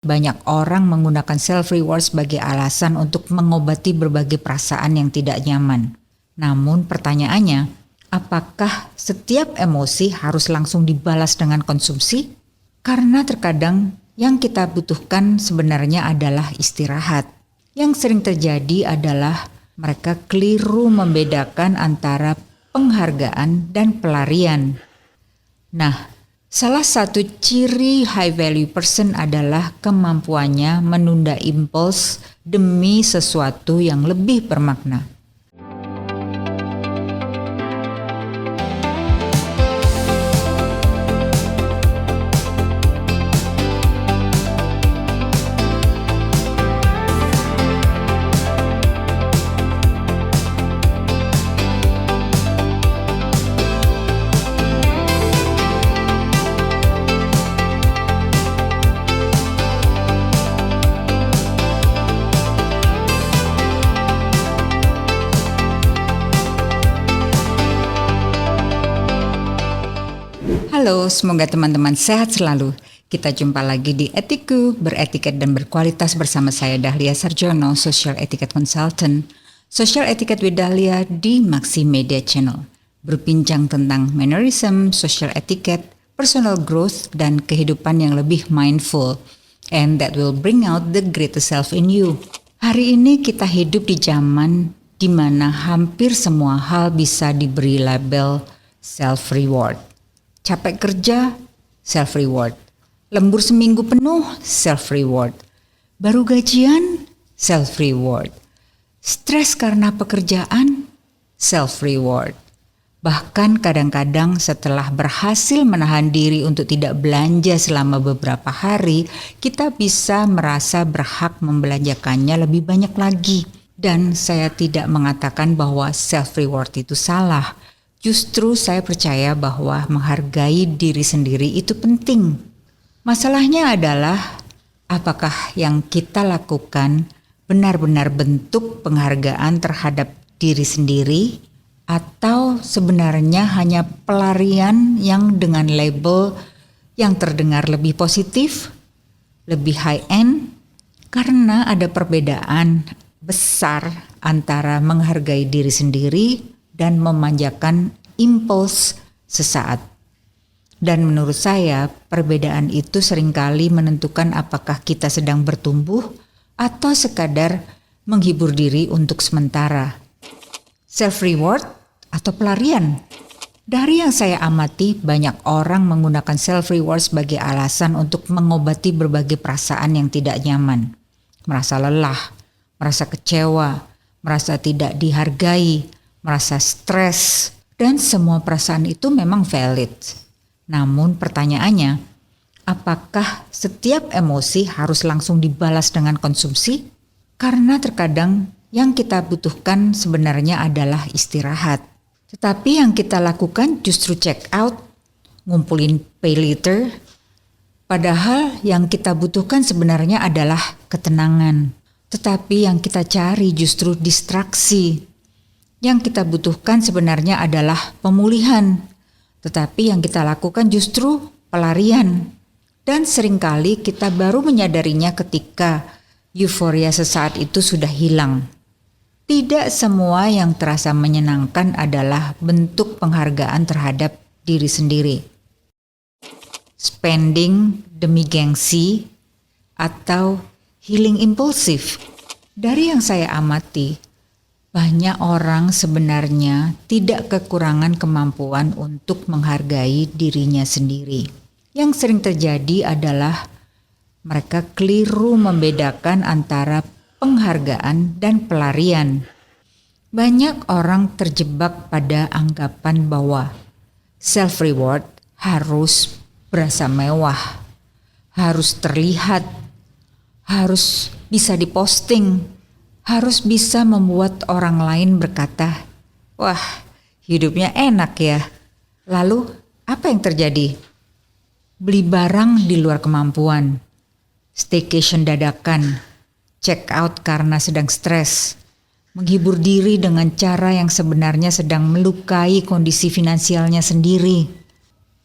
Banyak orang menggunakan self-reward sebagai alasan untuk mengobati berbagai perasaan yang tidak nyaman. Namun pertanyaannya, apakah setiap emosi harus langsung dibalas dengan konsumsi? Karena terkadang yang kita butuhkan sebenarnya adalah istirahat. Yang sering terjadi adalah mereka keliru membedakan antara penghargaan dan pelarian. Nah, salah satu ciri high value person adalah kemampuannya menunda impuls demi sesuatu yang lebih bermakna. Halo, semoga teman-teman sehat selalu. Kita jumpa lagi di Etiku, beretiket dan berkualitas bersama saya Dahlia Sarjono, Social Etiquette Consultant, Social Etiquette with Dahlia di Maxi Media Channel. Berbincang tentang mannerism, social etiquette, personal growth, dan kehidupan yang lebih mindful. And that will bring out the greater self in you. Hari ini kita hidup di zaman di mana hampir semua hal bisa diberi label self-reward. Capek kerja, self-reward. Lembur seminggu penuh, self-reward. Baru gajian, self-reward. Stres karena pekerjaan, self-reward. Bahkan kadang-kadang setelah berhasil menahan diri untuk tidak belanja selama beberapa hari, kita bisa merasa berhak membelanjakannya lebih banyak lagi. Dan saya tidak mengatakan bahwa self-reward itu salah. Justru saya percaya bahwa menghargai diri sendiri itu penting. Masalahnya adalah apakah yang kita lakukan benar-benar bentuk penghargaan terhadap diri sendiri atau sebenarnya hanya pelarian yang dengan label yang terdengar lebih positif, lebih high-end, karena ada perbedaan besar antara menghargai diri sendiri dan memanjakan impuls sesaat. Dan menurut saya, perbedaan itu seringkali menentukan apakah kita sedang bertumbuh atau sekadar menghibur diri untuk sementara. Self-reward atau pelarian? Dari yang saya amati, banyak orang menggunakan self-reward sebagai alasan untuk mengobati berbagai perasaan yang tidak nyaman. Merasa lelah, merasa kecewa, merasa tidak dihargai, merasa stres, dan semua perasaan itu memang valid. Namun pertanyaannya, apakah setiap emosi harus langsung dibalas dengan konsumsi? Karena terkadang yang kita butuhkan sebenarnya adalah istirahat. Tetapi yang kita lakukan justru check out, ngumpulin pay later, padahal yang kita butuhkan sebenarnya adalah ketenangan. Tetapi yang kita cari justru distraksi. Yang kita butuhkan sebenarnya adalah pemulihan, tetapi yang kita lakukan justru pelarian. Dan seringkali kita baru menyadarinya ketika euforia sesaat itu sudah hilang. Tidak semua yang terasa menyenangkan adalah bentuk penghargaan terhadap diri sendiri. Spending demi gengsi atau healing impulsif. Dari yang saya amati, banyak orang sebenarnya tidak kekurangan kemampuan untuk menghargai dirinya sendiri. Yang sering terjadi adalah mereka keliru membedakan antara penghargaan dan pelarian. Banyak orang terjebak pada anggapan bahwa self-reward harus berasa mewah, harus terlihat, harus bisa diposting, harus bisa membuat orang lain berkata, wah, hidupnya enak ya. Lalu apa yang terjadi? Beli barang di luar kemampuan, staycation dadakan, check out karena sedang stres, menghibur diri dengan cara yang sebenarnya sedang melukai kondisi finansialnya sendiri.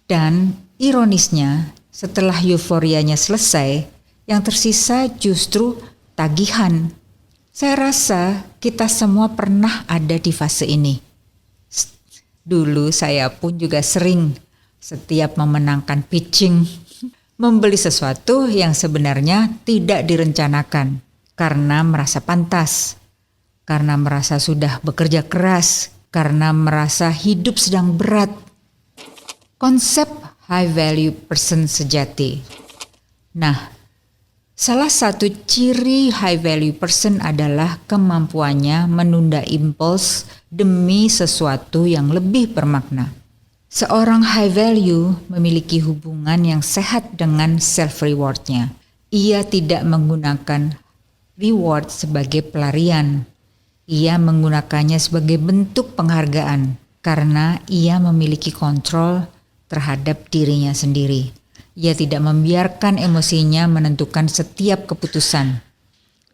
Dan ironisnya, setelah euforianya selesai, Yang tersisa justru tagihan. Saya rasa kita semua pernah ada di fase ini. Dulu saya pun juga sering setiap memenangkan pitching membeli sesuatu yang sebenarnya tidak direncanakan karena merasa pantas, karena merasa sudah bekerja keras, karena merasa hidup sedang berat. Konsep high value person sejati. Nah, salah satu ciri high value person adalah kemampuannya menunda impuls demi sesuatu yang lebih bermakna. Seorang high value memiliki hubungan yang sehat dengan self rewardnya. Ia tidak menggunakan reward sebagai pelarian. Ia menggunakannya sebagai bentuk penghargaan karena ia memiliki kontrol terhadap dirinya sendiri. Ia tidak membiarkan emosinya menentukan setiap keputusan.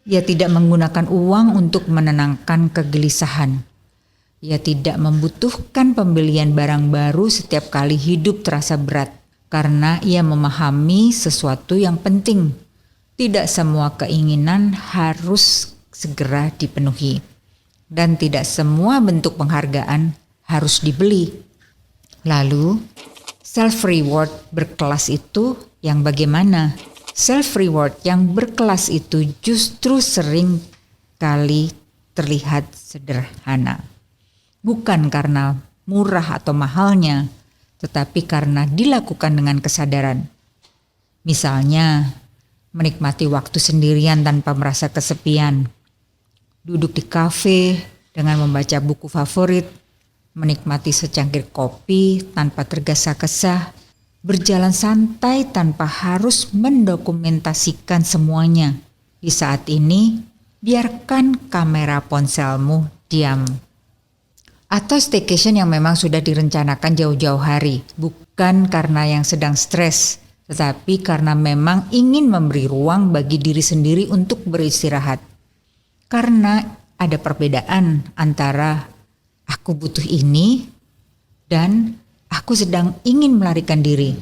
Ia tidak menggunakan uang untuk menenangkan kegelisahan. Ia tidak membutuhkan pembelian barang baru setiap kali hidup terasa berat, karena ia memahami sesuatu yang penting. Tidak semua keinginan harus segera dipenuhi, dan tidak semua bentuk penghargaan harus dibeli. Lalu, self-reward berkelas itu yang bagaimana? Self-reward yang berkelas itu justru sering kali terlihat sederhana. Bukan karena murah atau mahalnya, tetapi karena dilakukan dengan kesadaran. Misalnya, menikmati waktu sendirian tanpa merasa kesepian. Duduk di kafe dengan membaca buku favorit, menikmati secangkir kopi tanpa tergesa-gesa, berjalan santai tanpa harus mendokumentasikan semuanya. Di saat ini, biarkan kamera ponselmu diam. Atau staycation yang memang sudah direncanakan jauh-jauh hari, bukan karena yang sedang stres, tetapi karena memang ingin memberi ruang bagi diri sendiri untuk beristirahat. Karena ada perbedaan antara aku butuh ini dan aku sedang ingin melarikan diri.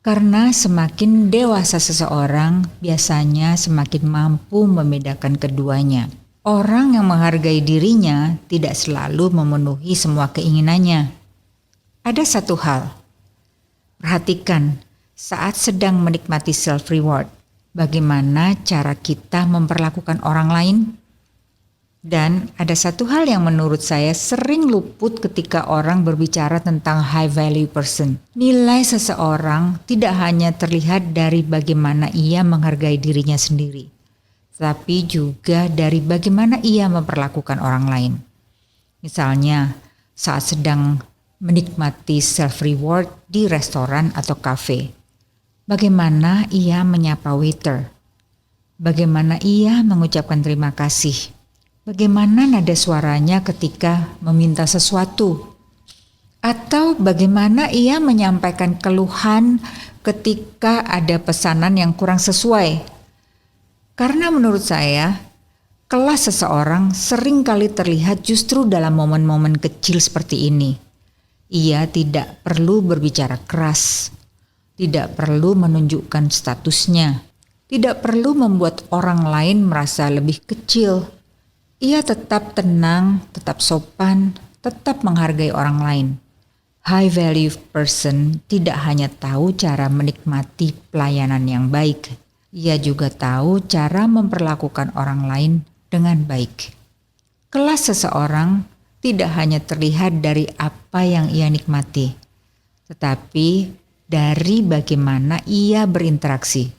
Karena semakin dewasa seseorang, biasanya semakin mampu membedakan keduanya. Orang yang menghargai dirinya tidak selalu memenuhi semua keinginannya. Ada satu hal, perhatikan saat sedang menikmati self-reward, bagaimana cara kita memperlakukan orang lain. Dan ada satu hal yang menurut saya sering luput ketika orang berbicara tentang high value person. Nilai seseorang tidak hanya terlihat dari bagaimana ia menghargai dirinya sendiri, tapi juga dari bagaimana ia memperlakukan orang lain. Misalnya, saat sedang menikmati self-reward di restoran atau kafe, bagaimana ia menyapa waiter, bagaimana ia mengucapkan terima kasih, bagaimana nada suaranya ketika meminta sesuatu, atau bagaimana ia menyampaikan keluhan ketika ada pesanan yang kurang sesuai. Karena menurut saya, kelas seseorang sering kali terlihat justru dalam momen-momen kecil seperti ini. Ia tidak perlu berbicara keras, tidak perlu menunjukkan statusnya, tidak perlu membuat orang lain merasa lebih kecil. Ia tetap tenang, tetap sopan, tetap menghargai orang lain. High value person tidak hanya tahu cara menikmati pelayanan yang baik, ia juga tahu cara memperlakukan orang lain dengan baik. Kelas seseorang tidak hanya terlihat dari apa yang ia nikmati, tetapi dari bagaimana ia berinteraksi.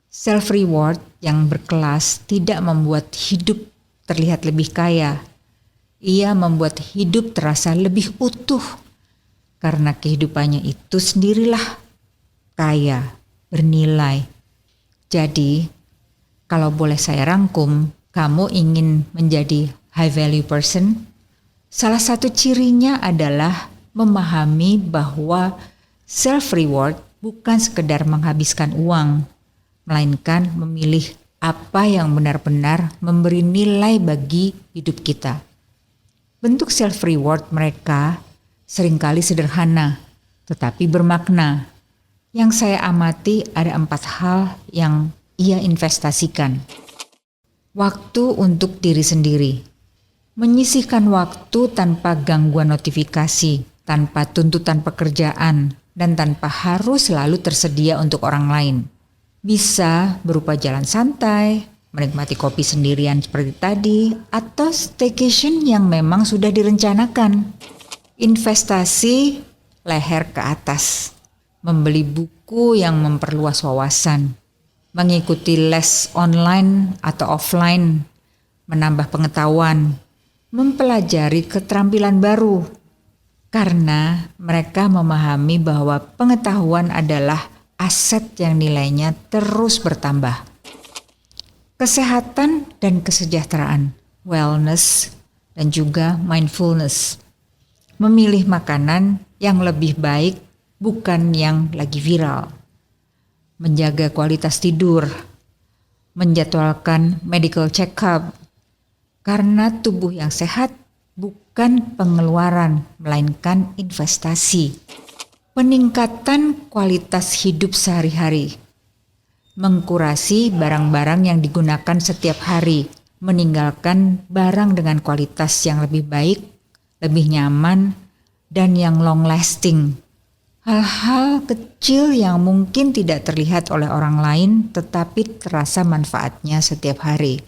Self-reward yang berkelas tidak membuat hidup terlihat lebih kaya. Ia membuat hidup terasa lebih utuh, karena kehidupannya itu sendirilah kaya, bernilai. Jadi, kalau boleh saya rangkum, kamu ingin menjadi high value person? Salah satu cirinya adalah memahami bahwa self-reward bukan sekedar menghabiskan uang, melainkan memilih apa yang benar-benar memberi nilai bagi hidup kita. Bentuk self-reward mereka seringkali sederhana, tetapi bermakna. Yang saya amati ada 4 hal yang ia investasikan. Waktu untuk diri sendiri. Menyisihkan waktu tanpa gangguan notifikasi, tanpa tuntutan pekerjaan, dan tanpa harus selalu tersedia untuk orang lain. Bisa berupa jalan santai, menikmati kopi sendirian seperti tadi, atau staycation yang memang sudah direncanakan. Investasi leher ke atas, membeli buku yang memperluas wawasan, mengikuti les online atau offline, menambah pengetahuan, mempelajari keterampilan baru, karena mereka memahami bahwa pengetahuan adalah aset yang nilainya terus bertambah. Kesehatan dan kesejahteraan, wellness, dan juga mindfulness. Memilih makanan yang lebih baik, bukan yang lagi viral. Menjaga kualitas tidur, menjadwalkan medical check-up, karena tubuh yang sehat bukan pengeluaran, melainkan investasi. Peningkatan kualitas hidup sehari-hari, mengkurasi barang-barang yang digunakan setiap hari, meninggalkan barang dengan kualitas yang lebih baik, lebih nyaman, dan yang long lasting. Hal-hal kecil yang mungkin tidak terlihat oleh orang lain tetapi terasa manfaatnya setiap hari.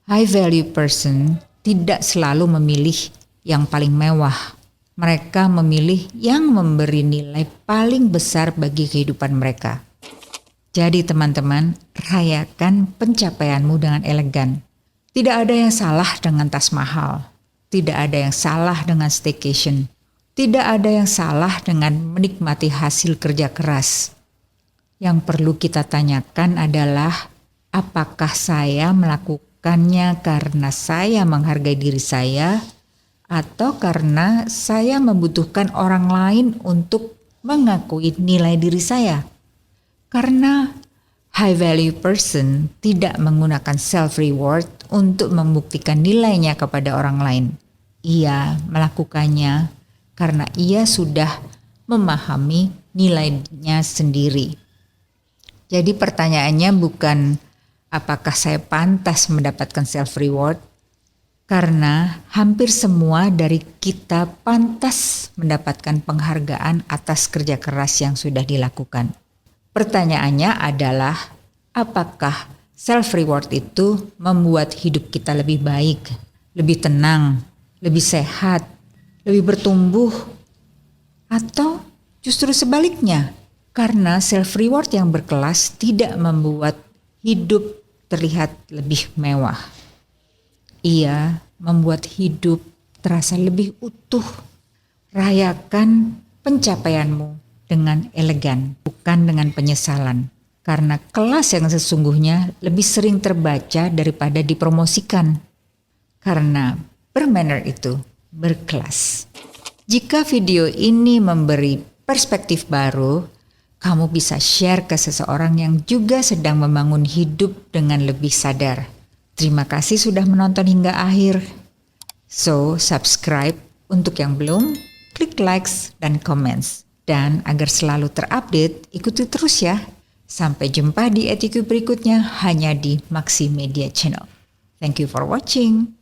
High value person tidak selalu memilih yang paling mewah. Mereka memilih yang memberi nilai paling besar bagi kehidupan mereka. Jadi teman-teman, rayakan pencapaianmu dengan elegan. Tidak ada yang salah dengan tas mahal. Tidak ada yang salah dengan staycation. Tidak ada yang salah dengan menikmati hasil kerja keras. Yang perlu kita tanyakan adalah, apakah saya melakukannya karena saya menghargai diri saya, atau karena saya membutuhkan orang lain untuk mengakui nilai diri saya? Karena high value person tidak menggunakan self reward untuk membuktikan nilainya kepada orang lain. Ia melakukannya karena ia sudah memahami nilainya sendiri. Jadi pertanyaannya bukan apakah saya pantas mendapatkan self reward, karena hampir semua dari kita pantas mendapatkan penghargaan atas kerja keras yang sudah dilakukan. Pertanyaannya adalah, apakah self reward itu membuat hidup kita lebih baik, lebih tenang, lebih sehat, lebih bertumbuh, atau justru sebaliknya, karena self reward yang berkelas tidak membuat hidup terlihat lebih mewah. Ia membuat hidup terasa lebih utuh. Rayakan pencapaianmu dengan elegan, bukan dengan penyesalan. Karena kelas yang sesungguhnya lebih sering terbaca daripada dipromosikan. Karena bermanner itu berkelas. Jika video ini memberi perspektif baru, kamu bisa share ke seseorang yang juga sedang membangun hidup dengan lebih sadar. Terima kasih sudah menonton hingga akhir. So, subscribe untuk yang belum, klik likes dan comments. Dan agar selalu terupdate, ikuti terus ya. Sampai jumpa di ETQ berikutnya hanya di Maxi Media Channel. Thank you for watching.